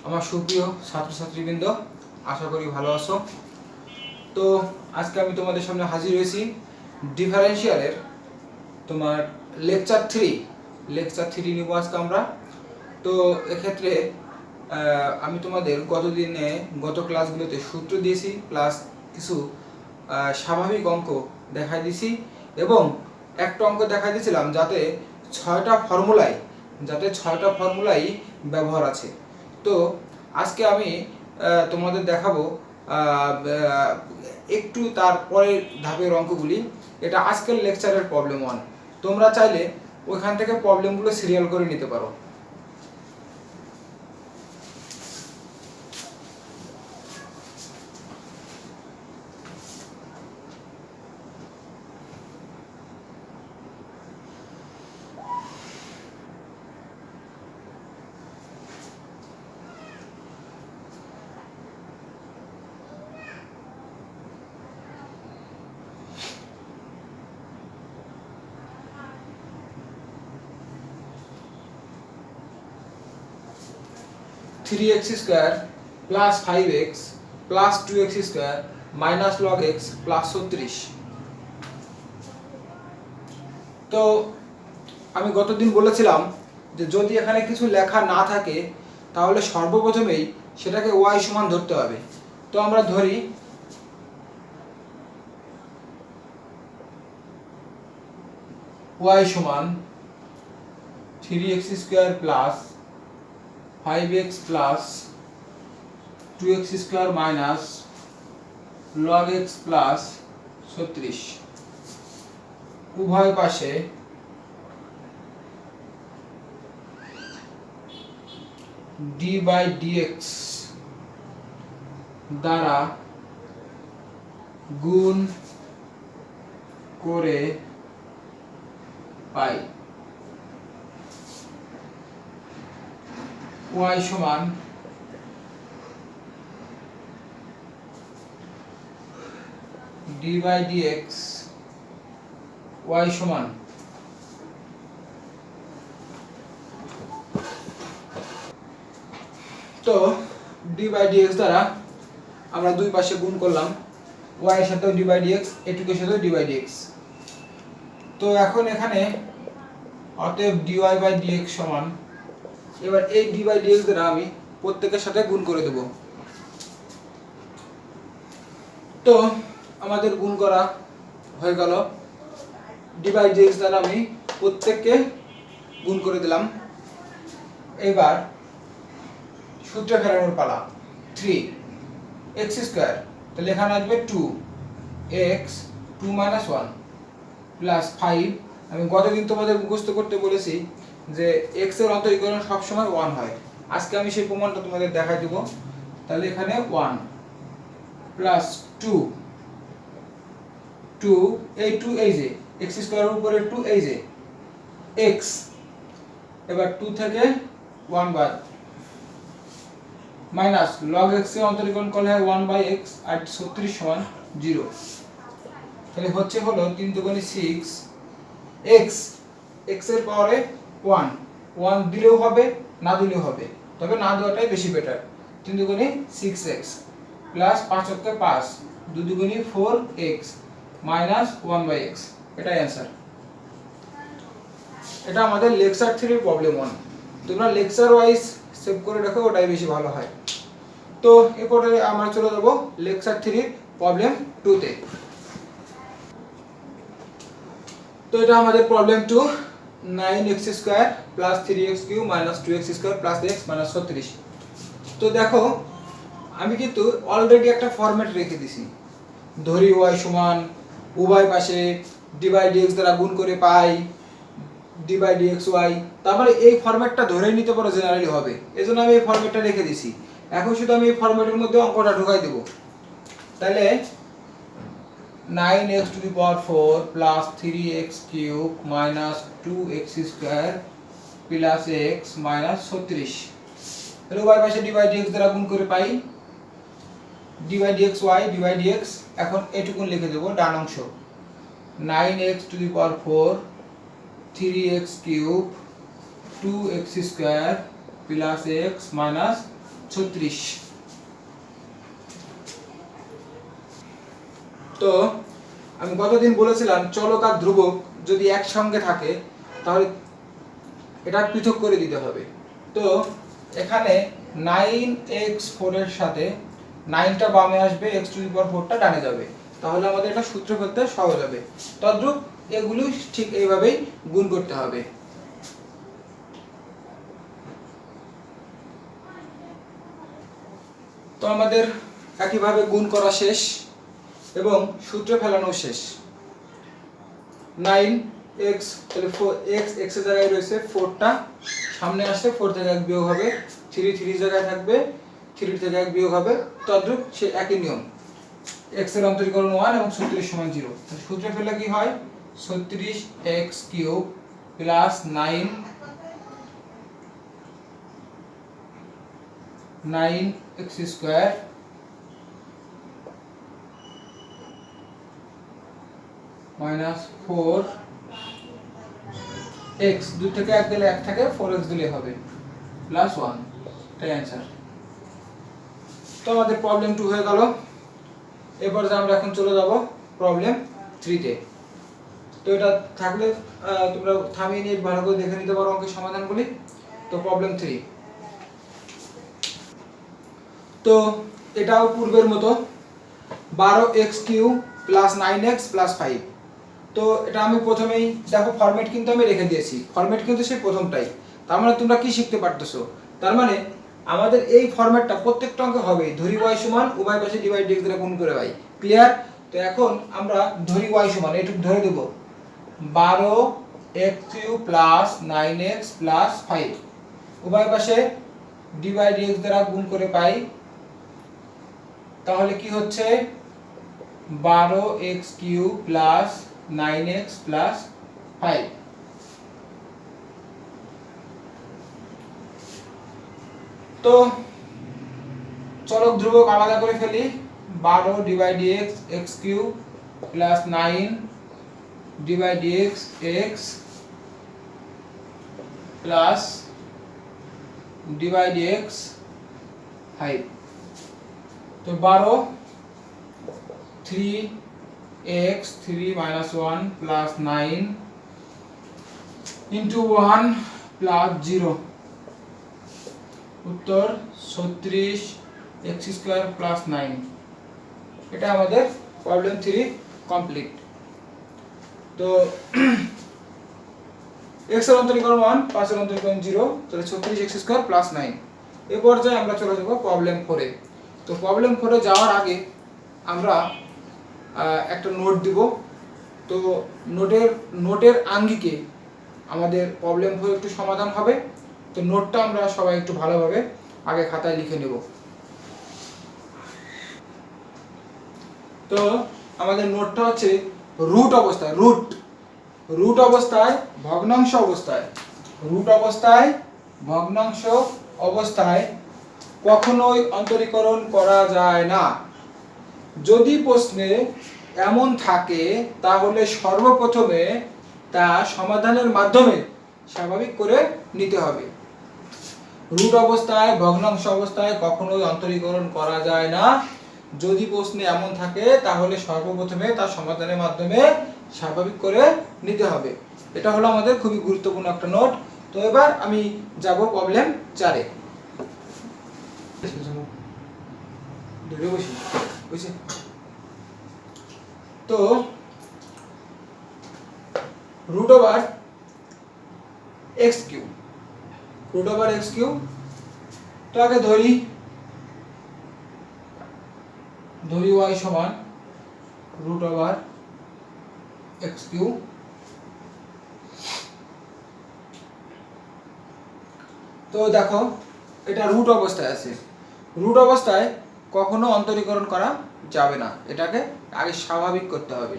আমার সুপ্রিয় ছাত্রছাত্রীবৃন্দ, আশা করি ভালো আছো। তো আজকে আমি তোমাদের সামনে হাজির হয়েছি ডিফারেন্সিয়ালের তোমার লেকচার থ্রি নিব আজকে আমরা। তো এক্ষেত্রে আমি তোমাদের গত ক্লাসগুলোতে সূত্র দিয়েছি, প্লাস কিছু স্বাভাবিক অঙ্ক দেখাই দিয়েছি এবং একটা অঙ্ক দেখাই দিয়েছিলাম যাতে ছয়টা ফর্মুলাই ব্যবহার আছে। তো আজকে আমি তোমাদের দেখাবো একটু তারপরের ধাপের অঙ্কগুলি। এটা আজকের লেকচারের প্রবলেম 1। তোমরা চাইলে ওইখান থেকে প্রবলেমগুলো সিরিয়াল করে নিতে পারো। Three x square plus 5x plus 2x square minus log x plus 36। তো আমি গতদিন বলেছিলাম যে যদি এখানে কিছু লেখা না থাকে তাহলে সর্বপ্রথমেই সেটাকে y সমান ধরতে হবে। তো আমরা ধরি y সমান 3x square plus 5x plus 2x square minus log x plus 36। উভয় পাশে d বাই dx দ্বারা গুণ করে পাই y সমান d বাই dx y সমান তো d বাই dx দ্বারা আমরা দুই পাশে গুণ করলাম, y এর সাথে d বাই dx, এটুকুর সাথে d বাই dx। তো এখন এখানে অতএব dy বাই dx সমান, এবার এই d বাই dx দ্বারা আমি প্রত্যেকের সাথে গুণ করে দেব। তো আমাদের গুণ করা হয়ে গেল, d বাই dx দ্বারা আমি প্রত্যেককে গুণ করে দিলাম। এবার সূত্রে ফেরানোর পালা। 3x স্কয়ার, তাহলে এখানে আসবে 2x 2 - 1 প্লাস 5। আমি গতদিন তোমাদের মুখস্থ করতে বলেছি যে x এর অন্তরীকরণ সব সময় 1 হয়। আজকে আমি সেই প্রমাণটা তোমাদের দেখাই দেব। তাহলে এখানে 1 প্লাস 2 এই 2 এই যে x স্কয়ারের উপরে 2 এই যে x, এবার 2 থেকে 1 বাদ মাইনাস log x এর অন্তরীকরণ করলে হয় 1/x আর 36 সমান 0। তাহলে হলো 3 দুগুণে 6 x এর পাওয়ারে 1 দিলেও হবে, না দিলেও হবে, তবে না দেওয়াটাই বেশি বেটার। 3 দুগুণে 6x প্লাস 5 × 5 2 দুগুণে 4x মাইনাস 1/x। এটাই অ্যানসার। এটা আমাদের লেকচার 3 প্রবলেম 1। তোমরা লেকচার ওয়াইজ সেভ করে রাখো, ওটাই বেশি ভালো হয়। তো এরপরে আমরা চলে যাব লেকচার 3 প্রবলেম 2 তে। তো এটা আমাদের problem 2, 9x square plus 3x cube minus 2x square plus x minus 36। তো দেখো আমি কিন্তু অলরেডি একটা ফরম্যাট রেখে দিছি। ধরি y সমান উভয় পাশে d বাই dx দ্বারা গুণ করে পাই d বাই dxy। তারপরে এই ফরম্যাটটা ধরে নিতে পারো জেনারেলি হবে, এজন্য আমি এই ফরম্যাটটা রেখে দিছি। এখন শুধু আমি এই ফরম্যাটের মধ্যে অঙ্কটা ঢুকাই দেব। তাহলে 9x to the power 4 plus 3x cube minus 2x square plus x minus 36। তাহলে উভয় পাশে d বাই dx দ্বারা গুণ করে পাই d by dxy d by dx। এখন এটুকুন লিখে দেব ডান অংশ, 9x to the power 4 3x cube 2x square plus x minus 36। তো আমি গতদিন বলেছিলাম চলক আর ধ্রুবক যদি একসঙ্গে থাকে তাহলে এটা পৃথক করে দিতে হবে। তো এখানে 9x4 এর সাথে 9টা বামে আসবে, x⁴টা ডানে যাবে, তাহলে আমাদের এটা সূত্র ফেলতে সহজ হবে। তদ্রূপ এগুলো ঠিক এইভাবেই গুণ করতে হবে। তো আমাদের একইভাবে গুণ করা শেষ এবং সূত্র ফেলানো শেষ। 9x তাহলে 4x x এর জায়গায় রয়েছে 4টা, সামনে আসলে 4 থেকে 1 বিয়োগ হবে, 3 3 জায়গায় থাকবে, 3 থেকে 1 বিয়োগ হবে, তদ্রূপ সে একই নিয়ম। x এর অন্তরীকরণ 1 এবং 36 সমান 0। তাহলে সূত্র ফেললে কি হয় 36x³ plus 9x² minus 4x, 2 থেকে 1 দিলে 1 থাকে, 4x দিলে হবে প্লাস 1। এটাই অ্যান্সার। তো আমাদের প্রবলেম 2 হয়ে গেল। এরপর আমরা এখন চলে যাব প্রবলেম 3 তে। তো এটা থাকলে তোমরা থামিয়ে নিয়ে ভালো করে দেখে নিতে পারো অঙ্কের সমাধানগুলি। তো প্রবলেম 3, তো এটাও পূর্বের মতো 12x³ প্লাস 9x প্লাস 5। তো এটা আমি প্রথমেই দেখো ফরম্যাট কিন্তু আমি রেখে দিয়েছি, ফরম্যাট কিন্তু সেই প্রথমটাই। তার মানে তোমরা কি শিখতে পারতেছো, তার মানে আমাদের এই ফরম্যাটটা প্রত্যেকটা অঙ্কে হবে ধরি y সমান উভয় পাশে ডিভাইড dx দ্বারা গুণ করে y। ক্লিয়ার? তো এখন আমরা ধরি y সমান এটুকু ধরে দেব 12x³ প্লাস 9x প্লাস 5, উভয় পাশে ডিভাইড dx দ্বারা গুণ করে পাই। তাহলে কি হচ্ছে 12x³ প্লাস 9x প্লাস 5। তো চলক ধ্রুবক আলাদা করে ফেলি, 12 divide dx x³ plus 9 divide dx x plus divide dx 5। তো 12 3x 3 minus 1 plus 9 into 1 plus 0, উত্তর 36x² plus 9। এটা আমাদের প্রবলেম 3 কমপ্লিট। তো x এর অন্তরীকরণ 1, 5 এর অন্তরীকরণ 0, তাহলে 36x² plus 9। এই পর্যায়ে আমরা চলে যাব প্রবলেম 4 এ। তো প্রবলেম 4 এ যাওয়ার আগে আমরা একটা নোট দিব। তো নোটের আঙ্গিকে আমাদের প্রবলেম 4 একটু সমাধান হবে। তো নোটটা আমরা সবাই একটু ভালোভাবে আগে খাতায় লিখে নেব। তো আমাদের নোটটা হচ্ছে রুট অবস্থায়, রুট অবস্থায় ভগ্নাংশ অবস্থায়, রুট অবস্থায় ভগ্নাংশ অবস্থায় কখনোই অন্তরীকরণ করা যায় না। যদি প্রশ্নে এমন থাকে তাহলে সর্বপ্রথমে তা সমাধানের মাধ্যমে স্বাভাবিক করে নিতে হবে। রুট অবস্থায় ভগ্নাংশ অবস্থায় কখনোই অন্তরীকরণ করা যায় না। যদি প্রশ্নে এমন থাকে তাহলে সর্বপ্রথমে তা সমাধানের মাধ্যমে স্বাভাবিক করে নিতে হবে। এটা হলো আমাদের খুবই গুরুত্বপূর্ণ একটা নোট। তো এবার আমি যাব প্রবলেম 4 এ। তো রুট ওভার x³ তো আগে ধরি y সমান রুট ওভার x³। তো দেখো এটা রুট অবস্থায় আছে, রুট অবস্থায় কখনো অন্তরীকরণ করা যাবে না, এটাকে আগে স্বাভাবিক করতে হবে।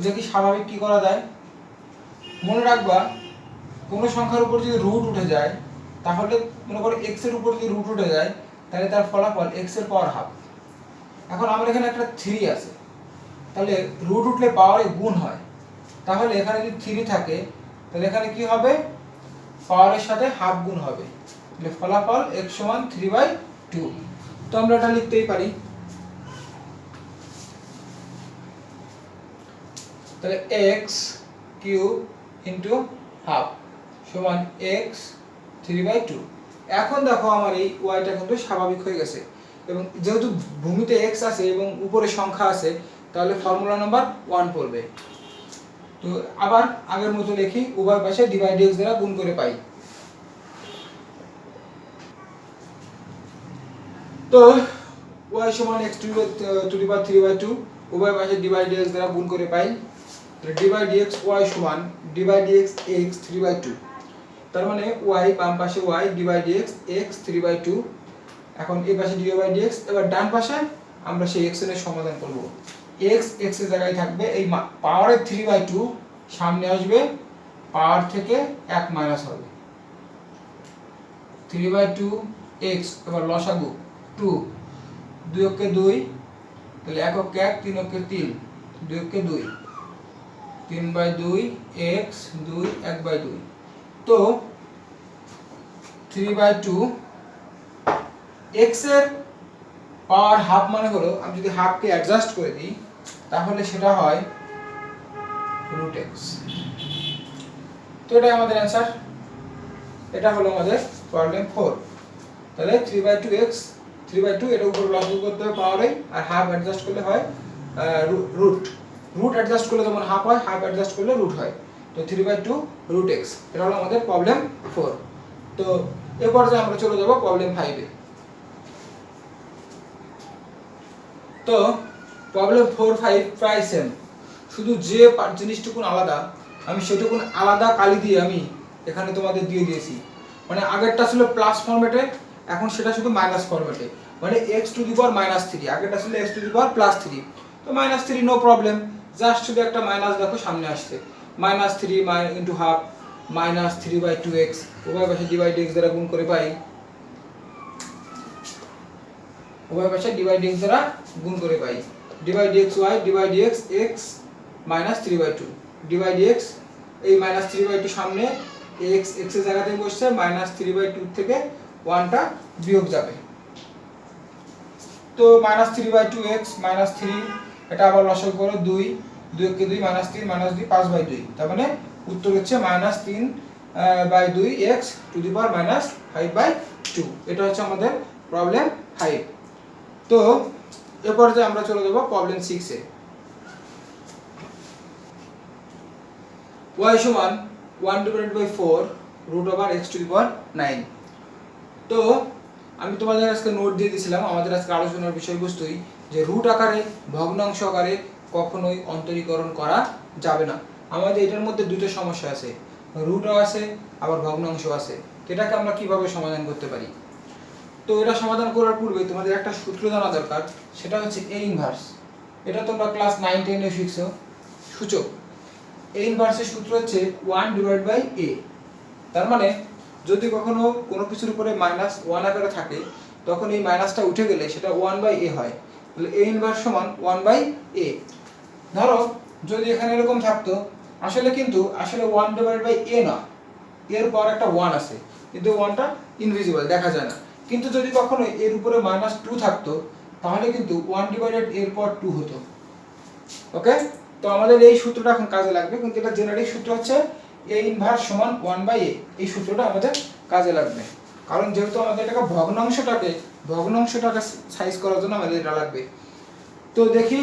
দেখি স্বাভাবিক কি করা যায়। মনে রাখবা কোনো সংখ্যার উপর যদি রুট উঠে যায় তাহলে মনে করো x এর উপর যদি রুট উঠে যায় তাহলে তার ফলাফল x এর পাওয়ার হাফ। এখন আমার এখানে একটা 3 আছে, তাহলে রুট উঠলে পাওয়ারে গুণ হয়, তাহলে এখানে যদি 3 থাকে তাহলে এখানে কি হবে পাওয়ারের সাথে হাফ গুণ হবে। তাহলে ফলাফল x সমান 3/2। তো আমরা এটা লিখতেই পারি, তাহলে x কিউব ইনটু হাফ সমান x 3/2। এখন দেখো আমার এই ওয়াইটা কিন্তু স্বাভাবিক হয়ে গেছে, এবং যেহেতু ভূমিতে x আছে এবং উপরে সংখ্যা আছে, তাহলে ফর্মুলা নাম্বার 1 পড়বে। তো আবার আগের মতো লিখি, উভয় পাশে ডিভাইড x দ্বারা গুণ করে পাই। তো y সমান x টু দি পাওয়ার 3/2, উভয় পাশে ডিভাইড x দ্বারা গুণ করে পাই। তাহলে ডিভাইড x y সমান ডিভাইড x x 3/2। তার মানে y বাম পাশে y ডিভাইড x x 3/2। এখন এই পাশে ডিভাইড x, এবার ডান পাশে আমরা সেই x এর সমাধান করব। x x এর জায়গায় থাকবে, এই পাওয়ারের 3/2 সামনে আসবে, পাওয়ার থেকে 1 মাইনাস হবে 3/2 x। এবার লসাগু 2, 2 অক্ষে 2, তাহলে 1 অক্ষে 1, 3 অক্ষে 3, 2 অক্ষে 2, 3/2 x 2 1/2। তো 3/2 x এর পাওয়ার হাফ মানে হলো, আমি যদি হাফকে অ্যাডজাস্ট করে দিই তাহলে সেটা হয় √x। তো এটাই আমাদের অ্যান্সার, এটা হলো আমাদের প্রবলেম 4। তাহলে 3/2x 3/2, এটা উপরে লসাগু করতে হবে পাওয়ারে, আর হাফ অ্যাডজাস্ট করলে হয় রুট অ্যাডজাস্ট করলে যেমন হাফ হয়, হাফ অ্যাডজাস্ট করলে রুট হয়। তো 3/2 √x, এটা হলো আমাদের প্রবলেম 4। তো এরপর যে আমরা চলে যাব প্রবলেম 5 এ। তো প্রবলেম 4 5 প্রায় সেম, শুধু যে জিনিসটুকুন আলাদা, আমি সেটুকুন আলাদা কালি দিয়ে আমি এখানে তোমাদের দিয়ে দিয়েছি। মানে আগেরটা ছিল প্লাস ফরম্যাটে, এখন সেটা শুধু মাইনাস ফরম্যাটে, মানে x টু দি পাওয়ার -3, আগেরটা ছিল x টু দি পাওয়ার +3। তো -3 নো প্রবলেম, জাস্ট শুধু একটা মাইনাস দেখো সামনে আসছে, -3 ইনটু হাফ -3/2x, উভয় পাশে ডিভাইড x দ্বারা গুণ করে পাই, উভয় পাশে ডিভাইড x দ্বারা গুণ করে পাই। Divide x y divide x x -3/2 divide x, এই -3/2 সামনে x x এর জায়গাতে বসছে, -3/2 থেকে 1টা বিয়োগ যাবে। তো -3/2x -3, এটা আবার লসাগু করো 2, 2 কে 2 -3 -2 5/2, তার মানে উত্তর হচ্ছে -3/2x টু দি পাওয়ার -5/2। এটা হচ্ছে আমাদের প্রবলেম 5। তো এরপর যে আমরা চলে যাব প্রবলেম 6 এ। y সমান 1/4 √x টু দি পাওয়ার 9। তো আমি তোমাদের আজকে নোট দিয়ে দিয়েছিলাম, আমাদের আজকে আলোচনার বিষয়বস্তুই যে রুট আকারে ভগ্নাংশ আকারে কখনোই অন্তরীকরণ করা যাবে না। আমাদের এটার মধ্যে দুটো সমস্যা আছে, রুটও আছে আবার ভগ্নাংশ আছে। এটাকে আমরা কিভাবে সমাধান করতে পারি? তো এটা সমাধান করার পূর্বে তোমাদের একটা সূত্র জানা দরকার, সেটা হচ্ছে a ইনভার্স। এটা তোমরা ক্লাস 9 10 এ শিখছো, সূচক। a ইনভার্সের সূত্র হচ্ছে 1/a। তার মানে যদি কখনো কোনো কিছুর উপরে -1 আকারে থাকে, তখন এই মাইনাসটা উঠে গেলে সেটা 1/a হয়। তাহলে a ইনভার্স সমান 1/a। ধরো যদি এখানে এরকম থাকতো, আসলে 1/a না, এর পর একটা 1 আছে, কিন্তু 1টা ইনভিজিবল, দেখা যায় না। কিন্তু যদি কখনো এর উপরে -2 থাকতো, তাহলে কিন্তু 1/a এর পর 2 হতো। ওকে, তো আমাদের এই সূত্রটা এখন কাজে লাগবে, কিন্তু এটা জেনারিক সূত্র হচ্ছে a ইনভার্স সমান 1/a। এই সূত্রটা আমাদের কাজে লাগবে, কারণ যেহেতু আমাদের এটাকে ভগ্নাংশটাকে সাইজ করার জন্য আমাদের এটা লাগবে। তো দেখি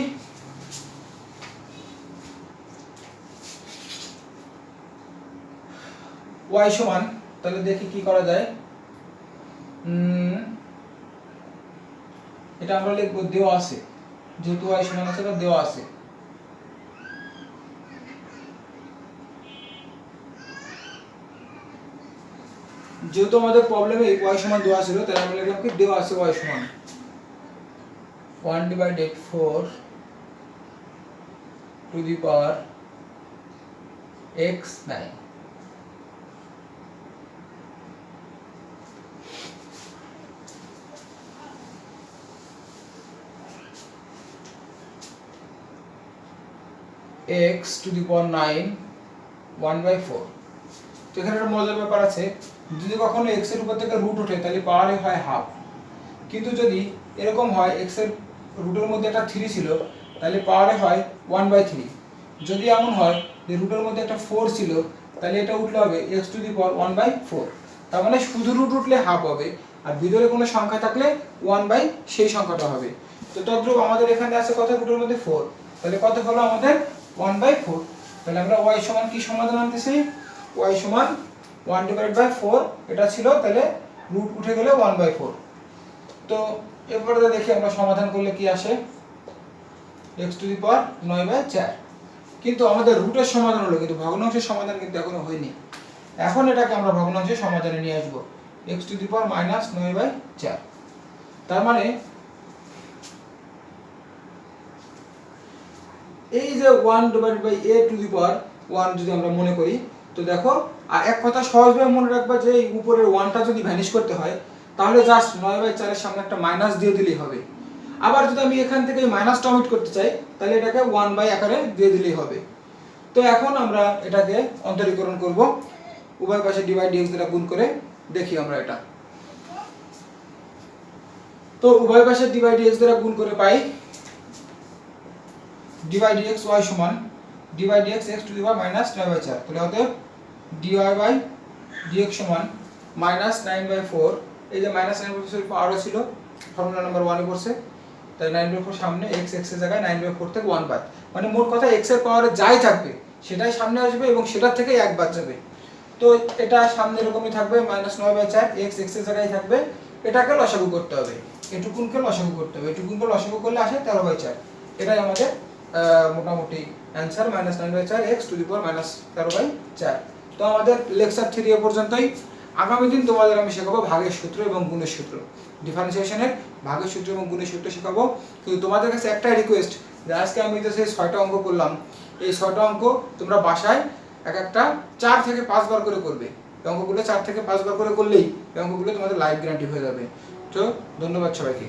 y সমান, তাহলে দেখি কি করা যায়। এটা আমরা লিখব, দেওয়া আছে, যেহেতু y সমান আছে এটা দেওয়া আছে। যেহেতু আমাদের প্রবলেমে y সমান দেওয়া ছিল, তাহলে আমরা লিখলাম কি দেওয়া আছে y সমান 1/4 to the power x9। x to the power 9 1/4। তো এখানে একটা মজার ব্যাপার আছে, যদি কখনো x এর উপর থেকে রুট ওঠে তাহলে পাওয়ারে হয় হাফ, কিন্তু যদি এরকম হয় x এর রুটের মধ্যে একটা 3 ছিল তাহলে পাওয়ারে হয় 1/3। যদি এমন হয় যে রুটের মধ্যে একটা 4 ছিল তাহলে এটা উঠলে হবে x টু দি পাওয়ার 1/4। তার মানে শুধু রুট উঠলে হাফ হবে, আর ভিতরে কোনো সংখ্যা থাকলে 1 সেই সংখ্যাটা হবে। তো তদ্রূপ আমাদের এখানে আছে কত, রুটের মধ্যে 4, তাহলে কত হলো আমাদের 1/4। তাহলে আমরা y সমান কি সমাধান আনতেছি, y সমান 1/4 এটা ছিল, তাহলে রুট উঠে গেলে 1/4। তো এরপরে দেখি আমরা সমাধান করলে কি আসে, x টু দি পাওয়ার 9/4। কিন্তু আমাদের রুটের সমাধান হলো, কিন্তু ভগ্নাংশের সমাধান কিন্তু এখনো হয়নি। এখন এটাকে আমরা ভগ্নাংশের সমাধানে নিয়ে আসবো, x টু দি পাওয়ার -9/4। তার মানে এই যে 1/a টু দি পাওয়ার 1 যদি আমরা মনে করি, তো দেখো আর এক কথা সহজভাবে মনে রাখবা যে এই উপরের 1টা যদি ভ্যানিশ করতে হয় তাহলে জাস্ট 9/4 এর সামনে একটা মাইনাস দিয়ে দিলেই হবে। আবার যদি আমি এখান থেকে এই মাইনাসটা অমিট করতে চাই তাহলে এটাকে 1 আকারে দিয়ে দিলেই হবে। তো এখন আমরা এটাকে অন্তরীকরণ করব, উভয় পাশে ডিভাইড dx দ্বারা গুণ করে দেখি আমরা এটা। তো উভয় পাশে ডিভাইড dx দ্বারা গুণ করে পাই ডিভাইড dx y সমান divide dx x to the power -9/4। তাহলে অতএব dy বাই dx সমান -9/4। এই যে -9/4 পাওয়ার ছিল ফর্মুলা নাম্বার 1 এ পড়ছে, তাই 9/4 সামনে x x এর জায়গায় 9/4 থেকে 1 বাদ, মানে মোট কথা x এর পাওয়ারে যাই থাকবে সেটাই সামনে আসবে এবং সেটার থেকে 1 বাদ যাবে। তো এটা সামনে এরকমই থাকবে -9/4, x x এর জায়গায় থাকবে। এটাকে লসাগু করতে হবে, এটুকুনকে লসাগু করতে হবে, এটুকুনকে লসাগু করলে আসে 13/4। এটাই আমাদের মোটামুটি অ্যানসার, -9/4 x টু দি পাওয়ার -13/4। তো আমাদের লেকচার 3 এ পর্যন্তই। আগামী দিন তোমাদের আমি শেখাবো ভাগের সূত্র এবং গুণের সূত্র, ডিফারেন্সিয়েশনের ভাগের সূত্র এবং গুণের সূত্র শেখাবো। কিন্তু তোমাদের কাছে একটাই রিকোয়েস্ট, যে আজকে আমি যে 6টা অঙ্ক করলাম, এই 6টা অঙ্ক তোমরা বাসায় এক একটা 4 থেকে 5 বার করে করবে। এই অঙ্কগুলো 4 থেকে 5 বার করে করলেই এই অঙ্কগুলো তোমাদের লাইফ গ্যারান্টি হয়ে যাবে। তো ধন্যবাদ সবাইকে।